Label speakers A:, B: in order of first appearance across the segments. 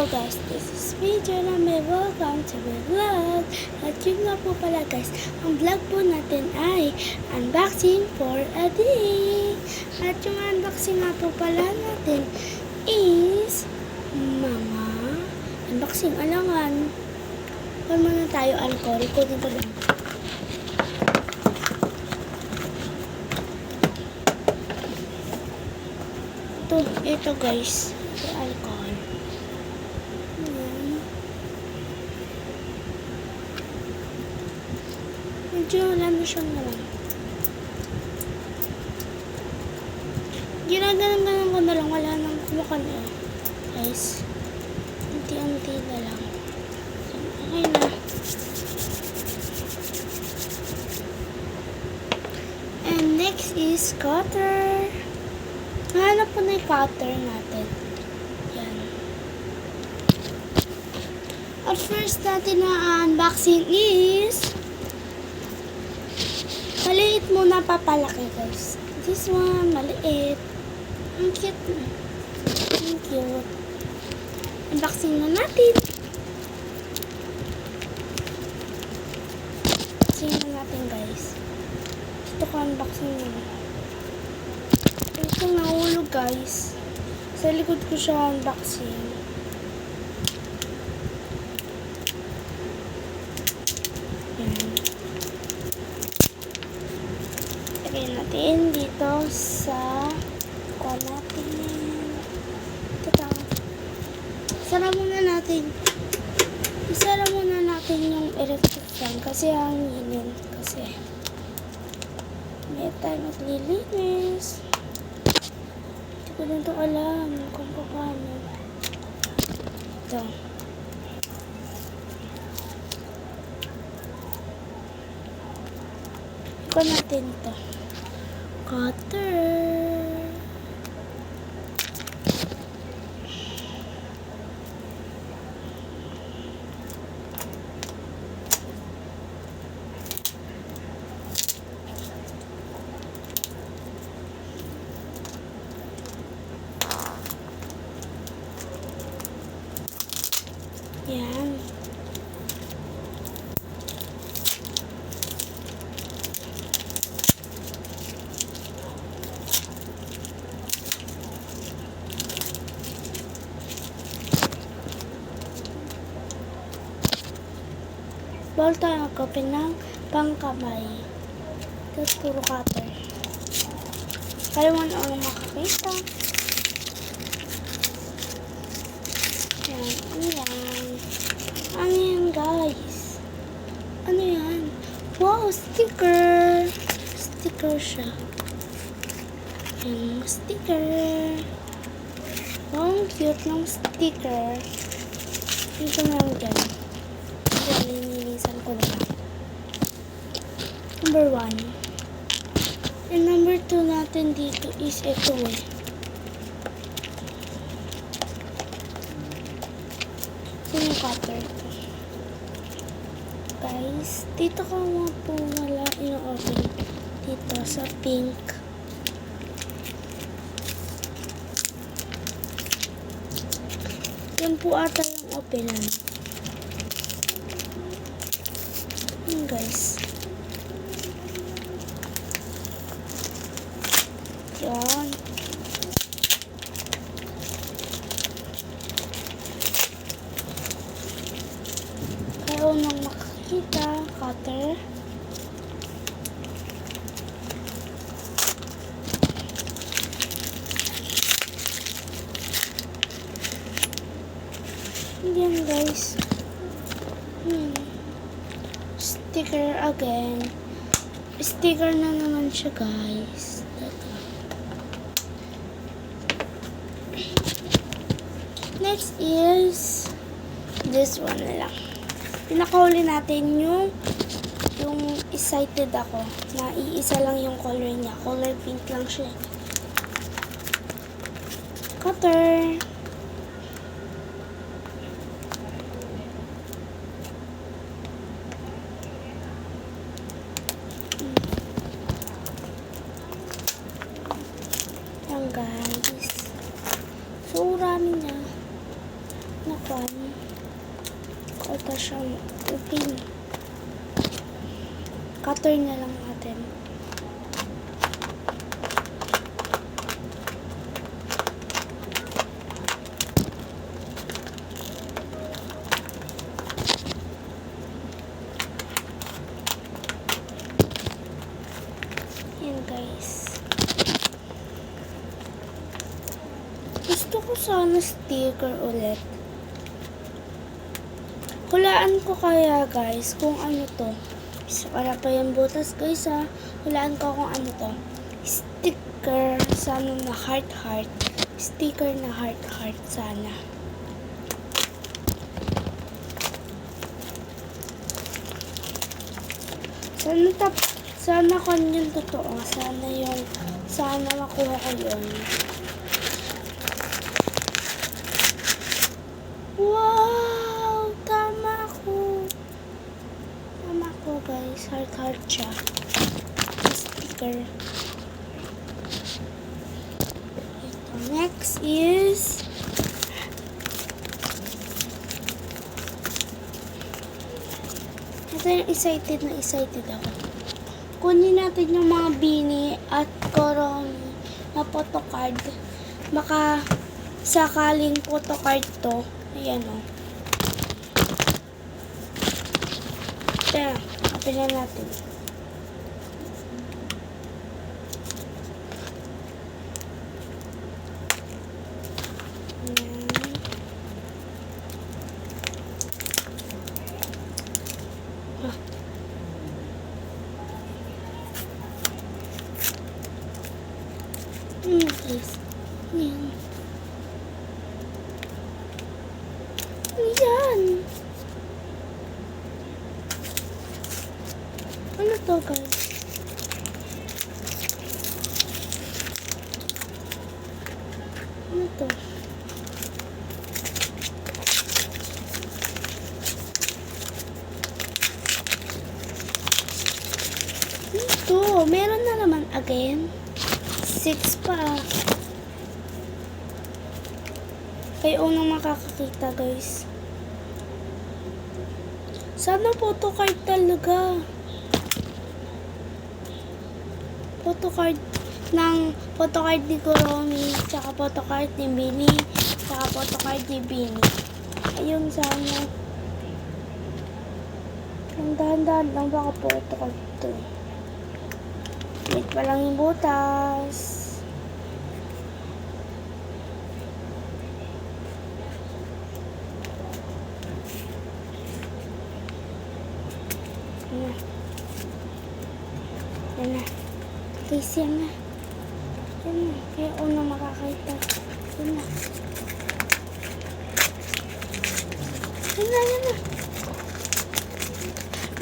A: Hello guys, this is Video na may welcome to my vlog. At yun nga po pala guys, ang vlog po natin ay unboxing for a day. At yung unboxing nga po pala natin is mga unboxing alangan. Kung muna tayo alcohol, kunin ko lang. Ito guys, ito alcohol. Medyo lalo siyang naman. Ginaganon ko na lang, wala nang kumukan eh. Guys, unti-unti na lang. So, okay na. And next is cutter. Hanap po na yung cutter natin. Yan. At first natin na unboxing is maliit muna papalaki guys. This one, maliit. Ang cute na. Ang cute. Unboxing na natin. Unboxing na natin guys. Ito ko unboxing na. Ito nahulog guys. Sa likod ko siya unboxing. Lagyan natin dito sa kuha natin. Ito. Isara muna natin. Isara muna natin yung electric fan kasi hanginin. Kasi may tayo maglilinis. Hindi ko na ito alam kung paano. Ito. Ikuha natin ito. Cutter. Yan. Bawal tayo magkopin ng pangkamay. Tapos puro cutter. Kaya mo na ang makakita. Yan. Ano yan? Ano yan guys? Ano yan? Wow! Sticker! Sticker siya. Yan. Sticker. Wow! Ang cute ng sticker. Ito na lang dyan. Nilinisan ko na. Number 1. And number 2 natin dito is ito eh. Ito yung cutter ito. Guys, dito ko nga po wala ino-open. Dito sa pink. Yan po ata yung openan. Guys. Yan. Kaya nang makikita, cutter. Yan guys. Sticker again. Sticker na naman siya guys. Next is this one na lang. Pinakahuli natin yung excited ako na iisa lang yung color niya. Color pink lang siya. Cutter. guys. So, rami niya. pan. Ito siyang open. Cutter na lang natin. Yan guys. Gusto ko sana sticker ulit. Hulaan ko kaya guys kung ano to. Wala pa yung butas guys ha. Hulaan ko kung ano to. Sticker sana na heart. Sticker na heart sana. Sana kon yung totoo. Sana makuha ko yun. Wow! Tama ako guys. Heart siya. Sticker. Ito. Next is ito yung excited ako. Kunin natin yung mga bini at Kuromi na photocard. Baka sakaling photocard to. Ayan o. Tara, open na natin. Ayan. Guys. Ayan. Ayan. Ano to guys? Ano to? Ito, meron na naman again. 6 pa. Kayo unang makakakita guys. Sana photocard talaga. Photocard ni Kuromi, tsaka photocard ni Bini, tsaka photocard ni Bini. Ayun sana. Ang dahan-dahan lang baka photocard to. Wait pa lang yung butas. Yan na. Guys, yan na. Yan na. Kaya una makakita. Yan na. Yan na.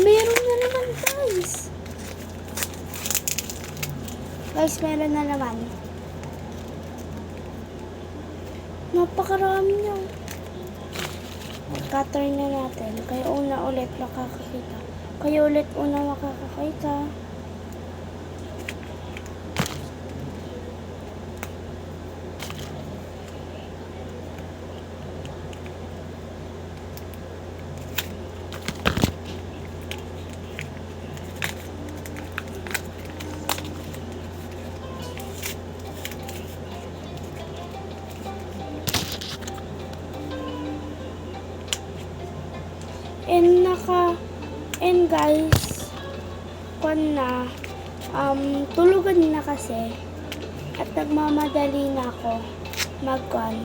A: Meron na naman guys. Guys, meron na naman. Napakarami niya. Cutter na natin. Kaya una ulit makakakita. Kaya ulit una makakakita. And guys, tulugan na kasi at nagmamadali na ako mag